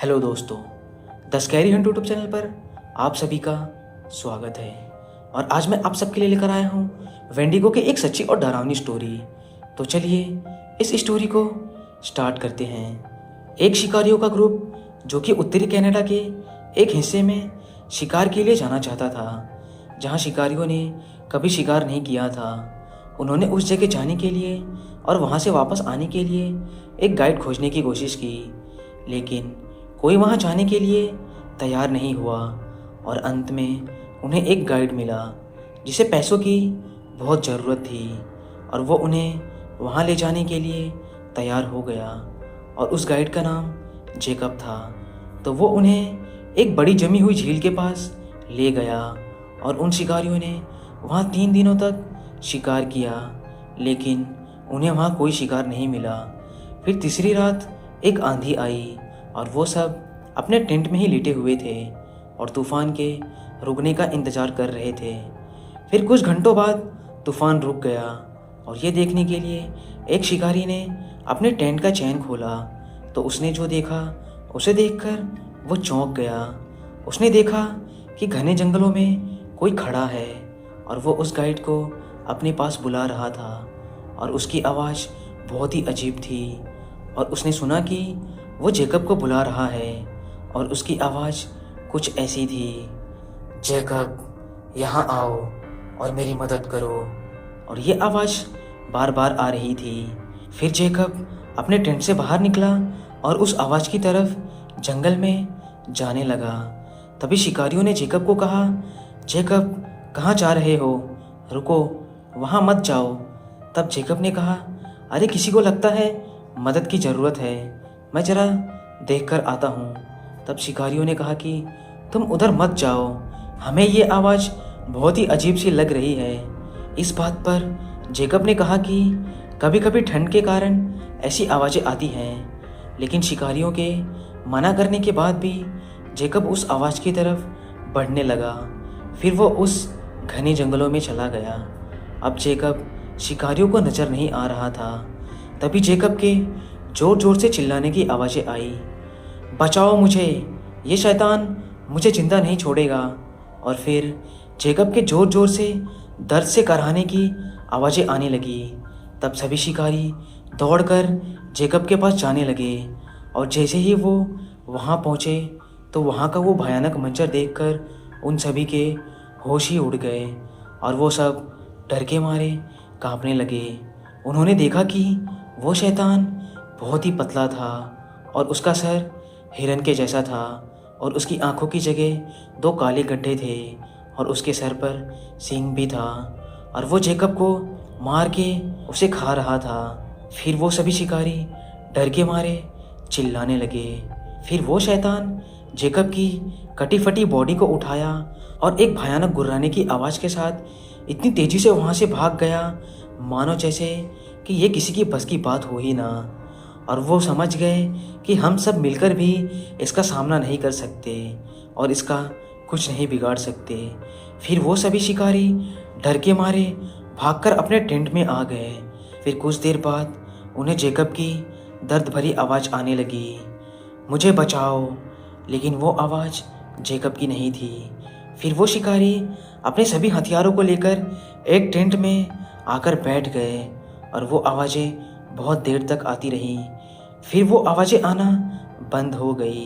Hello दोस्तों, the scary Hunt YouTube channel पर आप सभी का स्वागत है। और आज मैं आप सबके लिए लेकर आया हूँ वेंडिगो की एक सच्ची और डरावनी स्टोरी। तो चलिए इस स्टोरी को स्टार्ट करते हैं। एक शिकारियों का ग्रुप जो कि उत्तरी कनाडा के एक हिस्से में शिकार के लिए जाना चाहता था, जहाँ शिकारियों ने कभी शिकार नहीं किया था। उन्होंने उस जगह जाने के लिए और वहाँ से वापस आने के लिए एक गाइड खोजने की कोशिश की, लेकिन कोई वहाँ जाने के लिए तैयार नहीं हुआ। और अंत में उन्हें एक गाइड मिला जिसे पैसों की बहुत ज़रूरत थी, और वो उन्हें वहाँ ले जाने के लिए तैयार हो गया। और उस गाइड का नाम जेकब था। तो वो उन्हें एक बड़ी जमी हुई झील के पास ले गया, और उन शिकारियों ने वहाँ 3 दिनों तक शिकार किया, लेकिन उन्हें वहाँ कोई शिकार नहीं मिला। फिर तीसरी रात एक आंधी आई और वो सब अपने टेंट में ही लेटे हुए थे और तूफ़ान के रुकने का इंतज़ार कर रहे थे। फिर कुछ घंटों बाद तूफ़ान रुक गया, और ये देखने के लिए एक शिकारी ने अपने टेंट का चैन खोला। तो उसने जो देखा उसे देखकर वो चौंक गया। उसने देखा कि घने जंगलों में कोई खड़ा है, और वो उस गाइड को अपने पास बुला रहा था, और उसकी आवाज़ बहुत ही अजीब थी। और उसने सुना कि वो जेकब को बुला रहा है, और उसकी आवाज़ कुछ ऐसी थी, जेकब यहाँ आओ और मेरी मदद करो। और ये आवाज़ बार बार आ रही थी। फिर जेकब अपने टेंट से बाहर निकला और उस आवाज़ की तरफ जंगल में जाने लगा। तभी शिकारियों ने जेकब को कहा, जेकब कहाँ जा रहे हो, रुको, वहाँ मत जाओ। तब जेकब ने कहा, अरे किसी को लगता है मदद की ज़रूरत है, मैं ज़रा देख कर आता हूँ। तब शिकारियों ने कहा कि तुम उधर मत जाओ, हमें ये आवाज़ बहुत ही अजीब सी लग रही है। इस बात पर जेकब ने कहा कि कभी कभी ठंड के कारण ऐसी आवाज़ें आती हैं, लेकिन शिकारियों के मना करने के बाद भी जेकब उस आवाज़ की तरफ बढ़ने लगा। फिर वो उस घने जंगलों में चला गया। अब जेकब शिकारियों को नज़र नहीं आ रहा था। तभी जेकब के ज़ोर ज़ोर से चिल्लाने की आवाज़ें आई, बचाओ मुझे, ये शैतान मुझे जिंदा नहीं छोड़ेगा। और फिर जेकब के ज़ोर ज़ोर से दर्द से कराहने की आवाज़ें आने लगी। तब सभी शिकारी दौड़कर जेकब के पास जाने लगे, और जैसे ही वो वहाँ पहुँचे तो वहाँ का वो भयानक मंजर देखकर उन सभी के होश ही उड़ गए, और वो सब डर के मारे कांपने लगे। उन्होंने देखा कि वो शैतान बहुत ही पतला था, और उसका सर हिरन के जैसा था, और उसकी आंखों की जगह 2 काले गड्ढे थे, और उसके सर पर सींग भी था, और वो जेकब को मार के उसे खा रहा था। फिर वो सभी शिकारी डर के मारे चिल्लाने लगे। फिर वो शैतान जेकब की कटी फटी बॉडी को उठाया और एक भयानक गुर्राने की आवाज़ के साथ इतनी तेज़ी से वहाँ से भाग गया, मानो जैसे कि ये किसी की बस की बात हो ही ना। और वो समझ गए कि हम सब मिलकर भी इसका सामना नहीं कर सकते और इसका कुछ नहीं बिगाड़ सकते। फिर वो सभी शिकारी डर के मारे भागकर अपने टेंट में आ गए। फिर कुछ देर बाद उन्हें जेकब की दर्द भरी आवाज़ आने लगी, मुझे बचाओ। लेकिन वो आवाज़ जेकब की नहीं थी। फिर वो शिकारी अपने सभी हथियारों को लेकर एक टेंट में आकर बैठ गए, और वो आवाज़ें बहुत देर तक आती रहीं। फिर वो आवाज़ें आना बंद हो गई।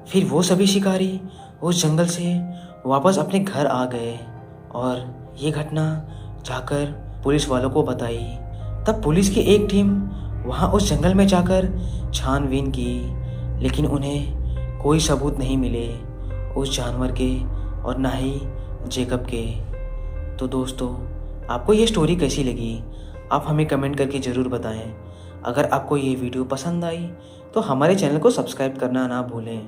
फिर वो सभी शिकारी उस जंगल से वापस अपने घर आ गए, और ये घटना जाकर पुलिस वालों को बताई। तब पुलिस की एक टीम वहाँ उस जंगल में जाकर छानबीन की, लेकिन उन्हें कोई सबूत नहीं मिले उस जानवर के और ना ही जेकब के। तो दोस्तों, आपको ये स्टोरी कैसी लगी, आप हमें कमेंट करके ज़रूर बताएं। अगर आपको ये वीडियो पसंद आई तो हमारे चैनल को सब्सक्राइब करना ना भूलें।